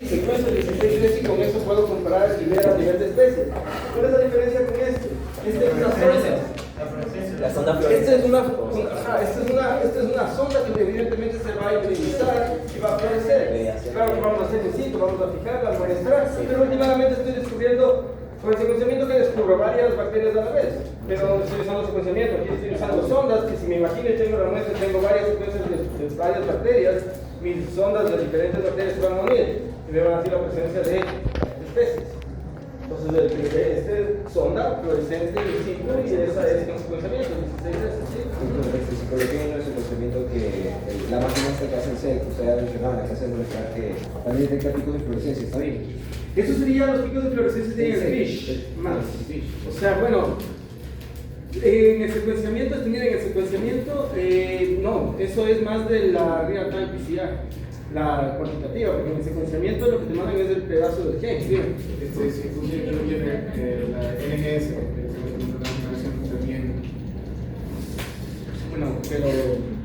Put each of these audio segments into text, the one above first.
secuencia 16 veces y con eso puedo comparar y ver a nivel de especie. ¿Cuál es la diferencia con este? Este es una sonda. La sonda Esta es una sonda que evidentemente se va a hibridizar y va a florecer. Claro que vamos a hacer in situ, vamos a fijarla, a muestrar, pero últimamente estoy descubriendo, con el secuenciamiento que descubro varias bacterias a la vez, pero estoy usando secuenciamiento, aquí estoy usando sondas, que si me imagino y tengo la muestra, tengo varias secuencias de varias bacterias, mis sondas de diferentes bacterias se van a unir y me van a decir la presencia de especies. Entonces, este sonda fluorescente in situ y esa es con secuenciamiento, 16 veces, ¿sí? Por lo que viene el secuenciamiento que la máquina esta que hace el CEC, usted ha mencionado, la que hace muestra que también detecta picos de fluorescencia, ¿está bien? Eso serían los picos de fluorescencia de FISH, más. O sea, bueno, en el secuenciamiento, no, eso es más de la real time PCR. La cuantitativa, porque en el secuenciamiento lo que te mandan es el pedazo del gen, ¿sí? Si tú incluyes la NGS, bueno, pero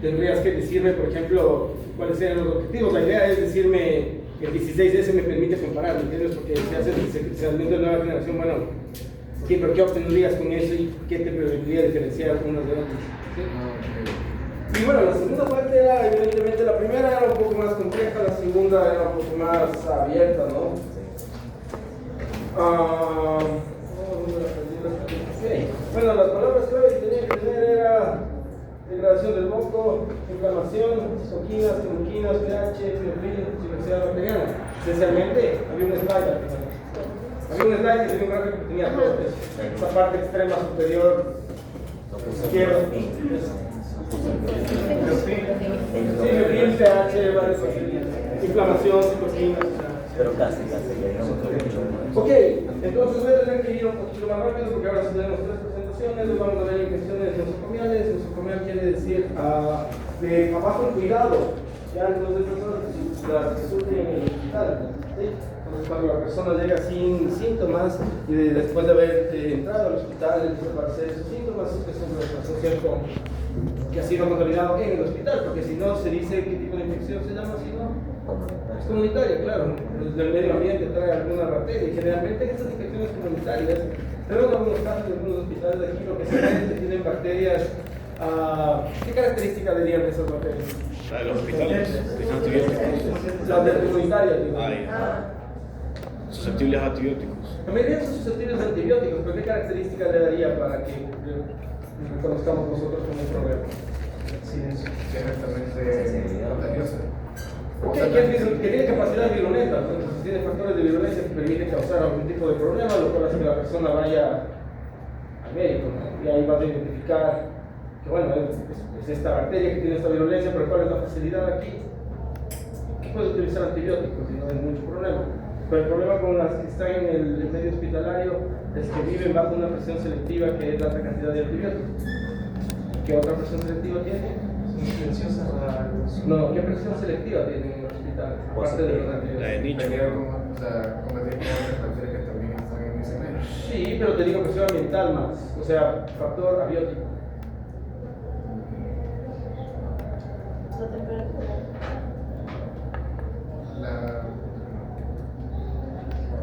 tendrías que decirme, por ejemplo, cuáles serían los objetivos. La idea es decirme que el 16S me permite comparar, ¿me entiendes? Porque si haces el secuenciamiento de nueva generación, bueno, ¿pero qué obtendrías con eso y qué te permitiría diferenciar unas de otras? ¿Sí? Y bueno, la segunda parte era, evidentemente, la primera era un poco más compleja, la segunda era un poco más abierta, ¿no? Bueno, las palabras clave que tenía que tener era degradación del moco, inflamación, toquinas, quimoquinas, pH, biofilm, diversidad bacteriana. Esencialmente, había un slide al final. Había un slide que tenía un gráfico que tenía todo eso. Esa parte extrema superior izquierda. Sí, pH, varias inflamación, citoquinas. Pero casi. Ok, entonces voy a tener que ir un poquito más rápido porque ahora sí tenemos 3 presentaciones. Vamos a ver infecciones nosocomiales. Nosocomial quiere decir de abajo en cuidado. Ya entonces las que surgen en el hospital. ¿Sí? Entonces cuando la persona llega sin síntomas y después de haber entrado al hospital empieza a aparecer esos síntomas, es una asociación con que ha sido contaminado en el hospital, porque si no se dice qué tipo de infección se llama, si no es comunitaria, claro, del medio ambiente trae alguna bacteria y generalmente estas infecciones comunitarias, tenemos algunos casos en algunos hospitales de aquí, lo que se ve es que tienen bacterias. ¿Qué características dirían de esas bacterias? La de los hospitales, de antibióticos. Las de comunitarias, digo. Susceptibles a antibióticos. La mayoría son susceptibles a antibióticos, pero ¿qué características le daría para que reconozcamos nosotros como un problema? Sí, es directamente contagiosa. Que tiene capacidad virulenta, entonces tiene factores de virulencia que permiten causar algún tipo de problema, lo cual hace que la persona vaya al médico, ¿no? Y ahí va a identificar que bueno, es esta bacteria que tiene esta virulencia, pero ¿cuál es la facilidad aquí? Que puede utilizar antibióticos y no hay mucho problema. Pero el problema con las que están en el medio hospitalario es que viven bajo una presión selectiva que es la alta cantidad de antibióticos. ¿Qué otra presión selectiva tiene? No, ¿qué presión selectiva tiene en el hospital? Aparte de los antibióticos. La de nicho. Combatir con otras bacterias que también están en ese medio. Sí, pero te digo presión ambiental más, o sea, factor abiótico. La temperatura.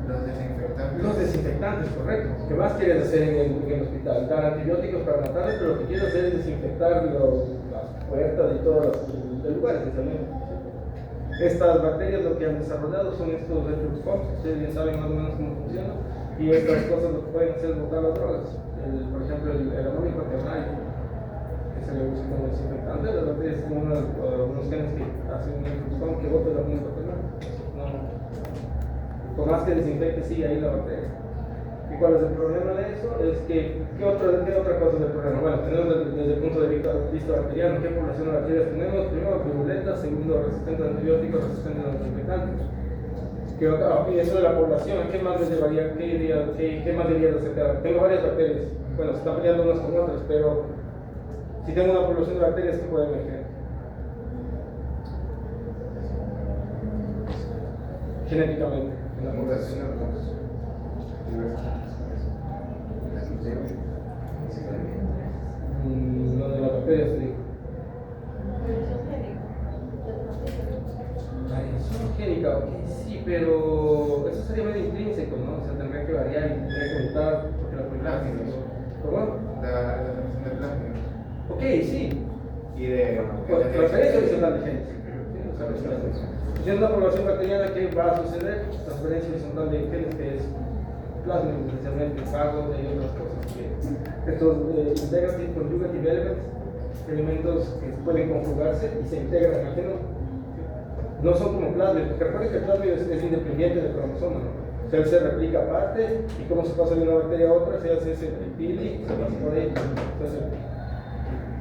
Los desinfectantes. Los desinfectantes, correcto. ¿Qué más quieres hacer en el hospital? Dar antibióticos para matarlos, pero lo que quieres hacer es desinfectar las puertas y todos los lugares, esencialmente. Estas bacterias lo que han desarrollado son estos reflux pumps, ustedes ya saben más o menos cómo funciona, y estas cosas lo que pueden hacer es botar las drogas. Por ejemplo, el amónico quaternary, que se le usa como desinfectante, las bacterias tienen unos genes que hacen un reflux pump que bota el amónico quaternary. Por más que desinfecte, sigue ahí la bacteria. ¿Y cuál es el problema de eso? Es que, ¿qué otra cosa es el problema? Bueno, tenemos desde el punto de vista bacteriano, ¿qué población de bacterias tenemos? Primero, virulentas, segundo, resistentes a antibióticos, resistentes a desinfectantes. Y eso de la población, ¿qué más les llevaría? ¿Qué más diría de acercar? Tengo varias bacterias, bueno, se están peleando unas con otras, pero si tengo una población de bacterias, ¿qué puede emerger? Genéticamente. La mutación de los Lo de la bacteria se dijo. composición higiénica, ok, sí, pero eso sería medio intrínseco, ¿no? O sea, tendría que variar y tendría que aumentar, porque la Plásmidos. ¿Cómo? La definición de plásmidos. Ok, sí. Y de. Transferencia horizontal de genes. Si es una población bacteriana, ¿qué va a suceder? Transferencia horizontal de genes, que es plasma, esencialmente, fagos y otras cosas. Estos integrative conjugative elements, elementos que pueden conjugarse y se integran al genoma. No son como plásmidos, porque recuerden que el plásmido es independiente del cromosoma, ¿no? O sea, él se replica aparte y cómo se pasa de una bacteria a otra, se hace ese pili, se pasa por ahí, entonces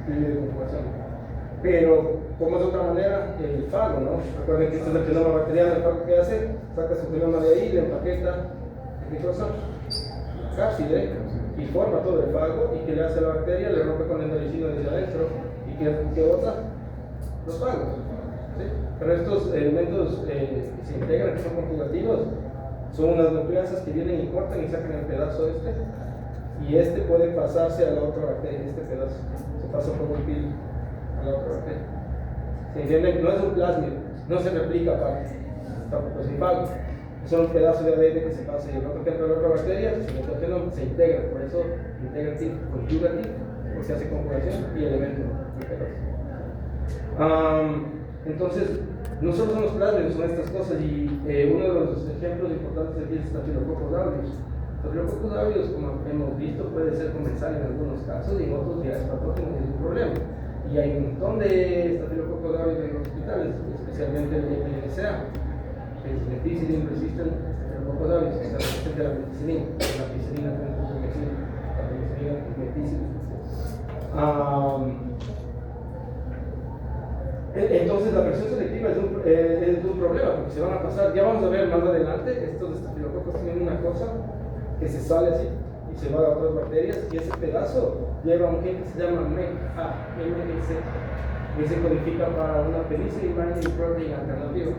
el pili de conjugación. Pero, como es de otra manera, el fago, ¿no? Recuerden que este es el genoma bacteriano, el fago que hace, saca su genoma de ahí, le empaqueta, ¿qué cosa? Cápside, y forma todo el fago, y que le hace a la bacteria, le rompe con el endolicino desde adentro, y que bota los fagos. ¿Sí? Pero estos elementos que se integran, que son conjugativos, son unas nucleasas que vienen y cortan y sacan el pedazo este, y este puede pasarse a la otra bacteria, este pedazo, se pasa por un pil a la otra bacteria. ¿Se entiende? No es un plásmido, no se replica aparte, tampoco es un fago. Son un pedazo de ADN que se pasa y el otro que entra a la otra bacteria, se integra, por eso integrative, conjugative, porque se hace conjugación y elemento. Entonces, no solo son los plásmidos, son estas cosas, y uno de los ejemplos importantes aquí es Staphylococcus aureus. Staphylococcus aureus, como hemos visto, puede ser comensal en algunos casos y en otros ya es patógeno y es un problema. Y hay un montón de Staphylococcus aureus en los hospitales, especialmente en el MNSA, que es Methicillin Resistant Staphylococcus aureus, que está resistente a la meticilina, la penicilina, la penicilina, meticillin. Entonces la presión selectiva es un problema porque se van a pasar, ya vamos a ver más adelante, estos estafilococos tienen una cosa que se sale así y se va a otras bacterias y ese pedazo lleva un gen que se llama MEC, que se codifica para una penicillin binding protein alternativa.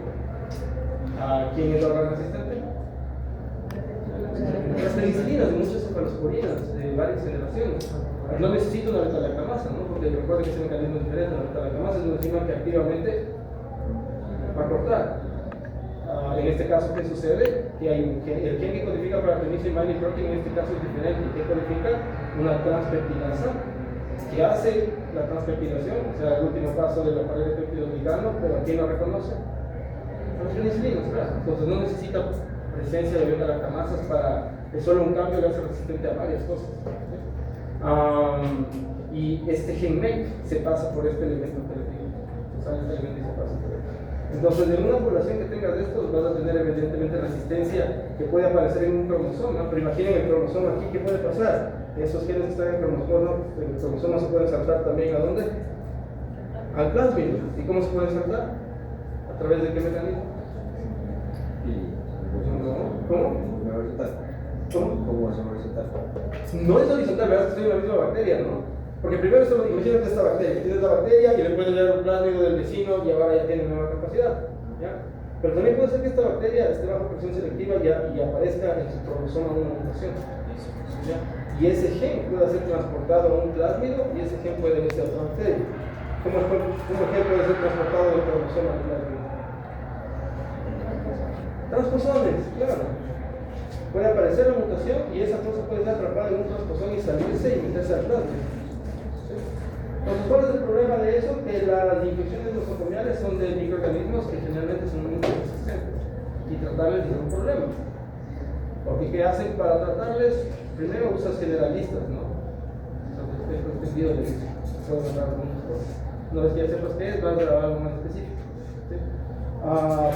¿Quién es la órgano asistente? Las penicilinas de muchas cefalosporinas de varias generaciones. No necesito una beta-lactamasa, ¿no? Porque recuerden que es un mecanismo diferente. La beta-lactamasa es una enzima que activamente va a cortar. En este caso, ¿qué sucede? Que el gen que codifica para penicillin binding protein en este caso es diferente. ¿Qué codifica? Una transpeptidasa que hace la transpeptidación, o sea, el último paso de la pared de peptidoglicano, pero ¿quién lo reconoce? Las penicilinas, claro. Entonces no necesita presencia de beta-lactamasas para... Es solo un cambio que hace resistente a varias cosas. Y este gen MEC se pasa por este elemento que les digo. Sale este elemento y se pasa por él. Entonces, en una población que tenga de estos, vas a tener evidentemente resistencia que puede aparecer en un cromosoma. Pero imaginen el cromosoma aquí, ¿qué puede pasar? Esos genes que están en el cromosoma se pueden saltar también ¿a dónde? Al plásmido. ¿Y cómo se pueden saltar? ¿A través de qué mecanismo? ¿Cómo? ¿Cómo es horizontal? No es horizontal, ¿verdad? Estoy en la misma bacteria, ¿no? Porque primero, imagínate esta bacteria, tienes la bacteria y le puedes dar un plásmido del vecino y ahora ya tiene nueva capacidad, ¿ya? Pero también puede ser que esta bacteria esté bajo presión selectiva y aparezca en su cromosoma una mutación, ¿ya? Y ese gen puede ser transportado a un plásmido y ese gen puede irse a otra bacteria. ¿Cómo el gen puede ser transportado del cromosoma al plásmido? Transposones, claro. Puede aparecer la mutación y esa cosa puede ser atrapada en un transposón y salirse y meterse al plásmido. ¿Sí? Entonces, ¿cuál es el problema de eso? Que las infecciones nosocomiales son de microorganismos que generalmente son muy resistentes y tratarles es un problema. Porque ¿qué hacen para tratarles? Primero usas generalistas, ¿no? Entonces, es entendido de eso. Una vez que ya sepas qué es, vas a grabar algo más específico. ¿Sí?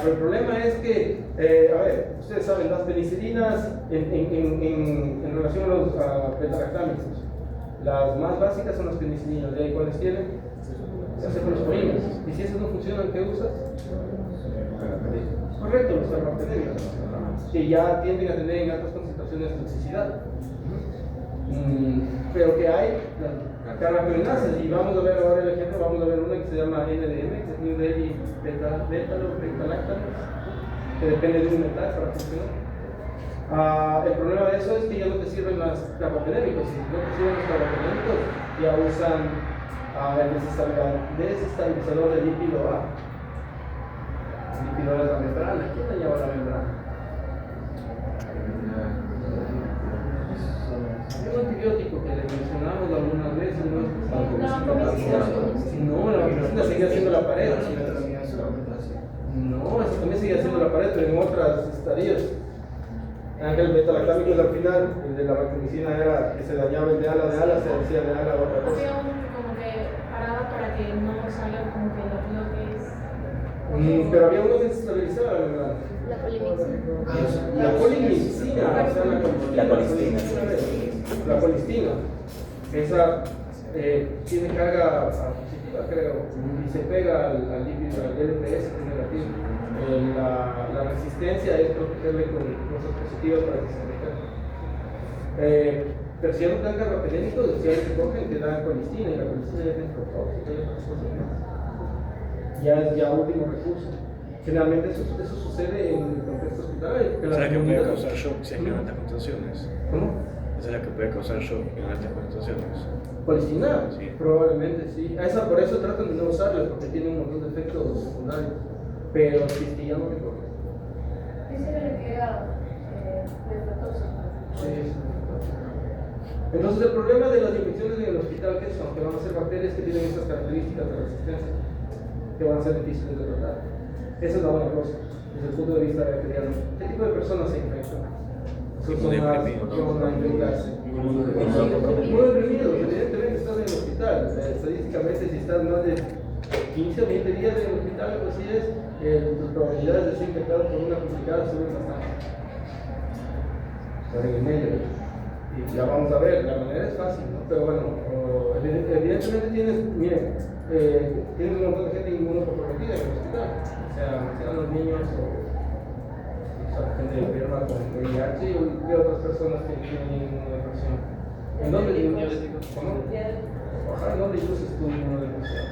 Pero el problema es que, a ver, ustedes saben, las penicilinas en relación a los beta-lactámicos, las más básicas son las penicilinas, ¿de ahí cuáles tienen? Las cefalosporinas. Y si esas no funcionan, ¿qué usas? Correcto, los carbapenémicos, que ya tienden a tener en altas concentraciones de toxicidad. Pero que hay carbapenémicas, y vamos a ver ahora el ejemplo, vamos a ver una que se llama NDM, que es New Delhi Beta-Lactamase, que depende de un metal para funcionar. El problema de eso es que ya no te sirven las carbapenémicos, si no te sirven los carbapenémicos, ya usan el desestabilizador de lípido A. inhibidores de la membrana. ¿Quién dañaba la membrana? Hay un antibiótico que le mencionamos algunas veces, ¿no? No, la vancomicina seguía haciendo la pared. No, eso también seguía haciendo la pared, pero en otras estadías. El metalactámico al final, el de la vancomicina era que se dañaba el de ala, se decía de ala otra cosa. Había uno como que paraba para que no salga como que lo que es. Pero había uno que se estabilizaba la membrana. La polimixina. La polimixina, o sea, La colistina. La colistina. Esa tiene carga positiva, creo, y se pega al lípido, al LPS, que es negativo. La resistencia es protegerle con cosas positivas para que se recargue. Pero si hay un tanque rapidénico, si hay que cogen, te dan colistina, y la colistina ya es necrotóxica y otras cosas más. Ya último recurso. Generalmente eso sucede en el contexto hospitalario. Esa es la que puede causar shock si hay altas concentraciones. ¿Cómo? Esa es la que puede causar shock en altas concentraciones. Colistina, Sí. probablemente sí. Por eso tratan de no usarla, porque tiene un montón de efectos secundarios. Pero si es que ya no me toca. Dice que era nefrotóxico. Sí. Entonces el problema de las infecciones en el hospital, ¿qué son? Que van a ser bacterias que tienen esas características de resistencia, que van a ser difíciles de tratar. Esa es la buena cosa, desde el punto de vista bacteriano. ¿Qué tipo de personas se infectan? Son más que van a infectarse. Inmunodeprimidos, evidentemente estás en el hospital. Estadísticamente, si estás más de 15 o 20 días en el hospital, pues sí es, tus probabilidades de ser infectado por una complicada suben bastante. Estás en el medio. Y ya vamos a ver, la manera es fácil, ¿no? Pero bueno, evidentemente tienes un montón de gente inmunokomprometida en el hospital. O sea, sean los niños o gente enferma con VIH y otras personas que tienen inmunodepresión. ¿En dónde induces? ¿Cómo? ¿En dónde induces tu inmunodepresión?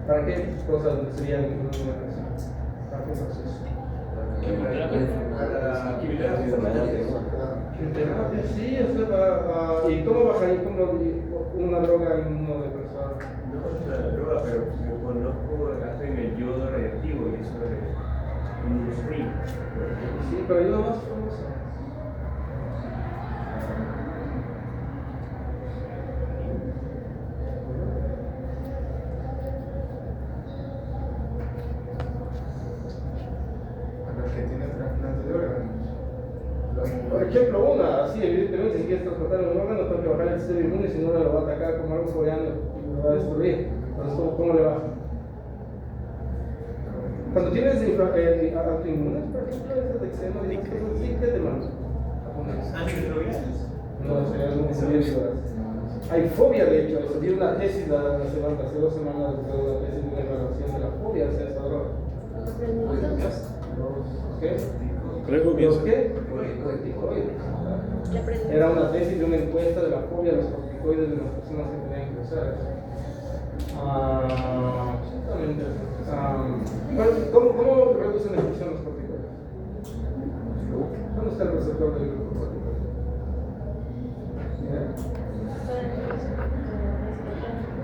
¿Para qué cosas serían inmunodepresión? ¿Para qué proceso? Terapia, sí, eso va. ¿Y cómo bajaría una droga inmunodepresora? No es una droga, pero yo conozco, hacen el yodo radiactivo y eso es un spring. Sí, pero ayuda más famosa. A los que tienen trasplante de órganos. Por ejemplo, sí, evidentemente, si quieres transportar un órgano, tengo que bajar el sistema inmune, si no, lo va a atacar como algo coreano y lo va a destruir. Entonces, ¿cómo le baja? Cuando tienes autoinmunes, por ejemplo, esas de eczema, sí, ¿qué te mando? No, eso es muy bien. Hay fobia, de hecho, eso. Vi una tesis hace 2 semanas, una tesis de una evaluación de la fobia hacia esa droga. ¿Qué? ¿Los qué? Corticoides. Era una tesis de una encuesta de la fobia a los corticoides de las personas que tenían que usar. Exactamente. ¿Cómo reducen la infección los corticoides? ¿Dónde está el receptor del grupo corticoide?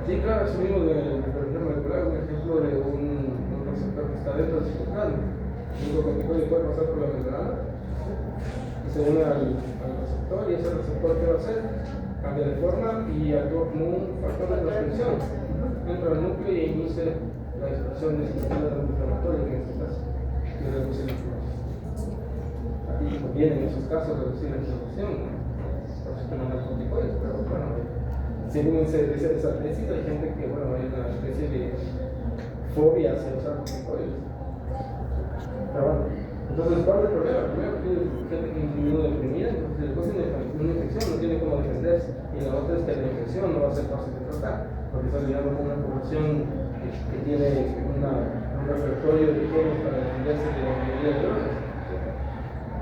Sí, claro, eso mismo de molecular, un ejemplo de un receptor que está dentro del citocromo. El glucocorticoide puede pasar por la membrana y se une al receptor, y ese receptor, ¿qué va a hacer? Cambia de forma y actúa como un factor de transcripción. Entra al núcleo y induce la expresión de citoquinas antiinflamatorias en este caso, y reduce la inflamación. Aquí conviene en esos casos reducir la inflamación, ¿no? Por eso que mandan corticoides, pero bueno, según esa tesis, hay gente que, bueno, hay una especie de fobia hacia usar corticoides. Pero bueno, entonces, ¿cuál es el problema? Primero, tienes gente que es inmunodeprimida, entonces después una infección no tiene cómo defenderse, y la otra es que la infección no va a ser fácil de tratar, porque está lidiando con una población que tiene un repertorio de genes para defenderse de la mayoría de drogas.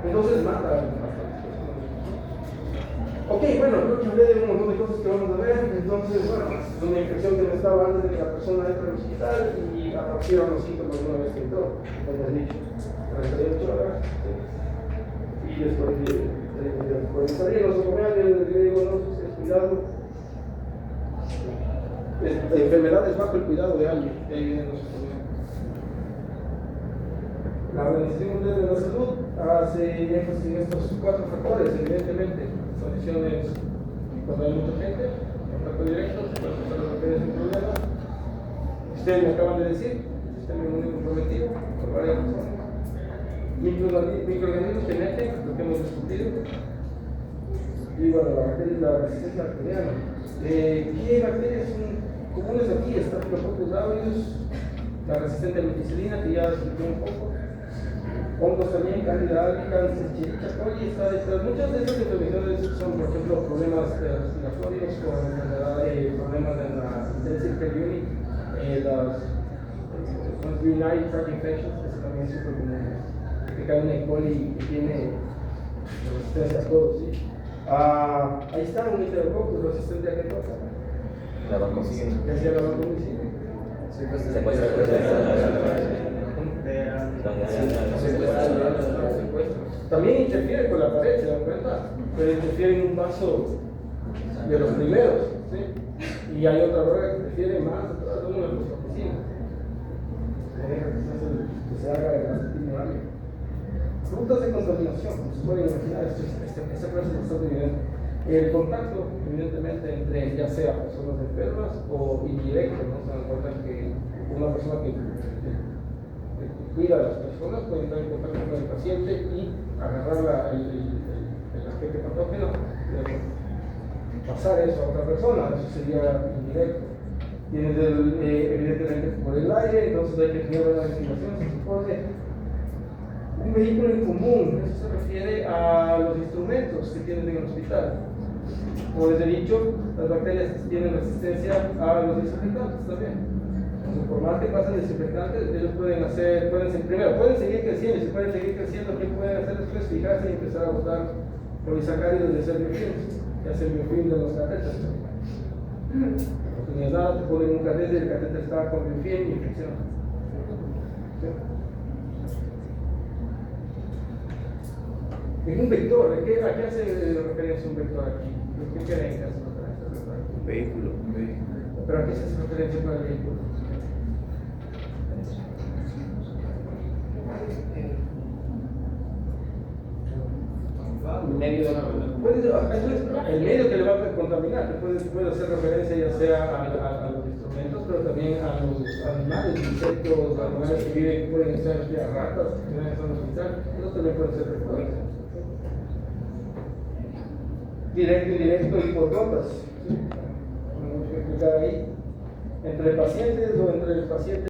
Entonces mata a bastantes personas. Ok, bueno, creo que hablé de un montón de cosas que vamos a ver. Entonces, bueno, es una infección que no estaba antes de que la persona entre al hospital y aparecieron los síntomas una vez que entró, como has dicho, 48 horas. Y después de salir, nosocomial, el diagnóstico es cuidado. enfermedades bajo el cuidado de alguien. Y ahí vienen los problemas. La Organización Mundial de la Salud hace énfasis en estos 4 factores, evidentemente. Condiciones cuando hay mucha gente, contacto directo, se puede pasar las bacterias sin problema. Ustedes me acaban de decir, sistema inmune comprometido por varias razones. Microorganismos que meten, lo que hemos discutido. Y bueno, la resistencia bacteriana. ¿Qué bacterias son comunes aquí? Staphylococcus aureus, la resistente a la meticilina, que ya se un poco. Hongos también, Candida albicans, Escherichia coli, está detrás. Muchas de esas enfermedades son, por ejemplo, problemas respiratorios con problemas en la intensive care unit, las urinary tract infections, eso también es súper común. Que cae una E. coli que tiene resistencia a todo, ¿sí? Ahí está un Enterococcus resistente a qué cosa. La vacunación. ¿Qué hacía la vacunación? También interfiere con la pared, ¿se dan cuenta? Pero interfiere en un paso de los primeros, ¿sí? Y hay otra droga que interfiere más atrás de uno de los oficinas. Que se haga el gasetín horario. Rutas de contaminación, como se pueden imaginar, esta frase es bastante evidente. El contacto, evidentemente, entre ya sea personas enfermas o indirecto, ¿no? Se dan cuenta que una persona que cuida a las personas puede entrar en contacto con el paciente y agarrar el aspecto patógeno, pasar eso a otra persona, eso sería indirecto. Tienes evidentemente por el aire, entonces hay que tener una ventilación, se supone. Un vehículo en común, eso se refiere a los instrumentos que tienen en el hospital. Como les he dicho, las bacterias tienen resistencia a los desinfectantes también. Por más que pasen desinfectantes, ellos pueden seguir creciendo, y si pueden seguir creciendo, ¿qué pueden hacer después? Fijarse y empezar a botar polisacáridos de ser biofilms, que hace el biofilm de los catéteres. No tenías nada, te ponen un catéter y el catéter está con biofilm y infección. ¿Sí? En un vector, ¿a qué hace referencia un vector aquí? ¿Qué creen que hace referencia al vector? Un vehículo. ¿Pero a qué se hace referencia con el vehículo? El medio que le va a contaminar, que puede hacer referencia ya sea a los instrumentos, pero también a los animales, insectos, animales que viven, pueden estar en ratas, que tienen que estar en el hospital, eso también puede ser referencia. Directo, indirecto y por gotas. ¿Sí? Como explicar ahí, entre pacientes o entre el paciente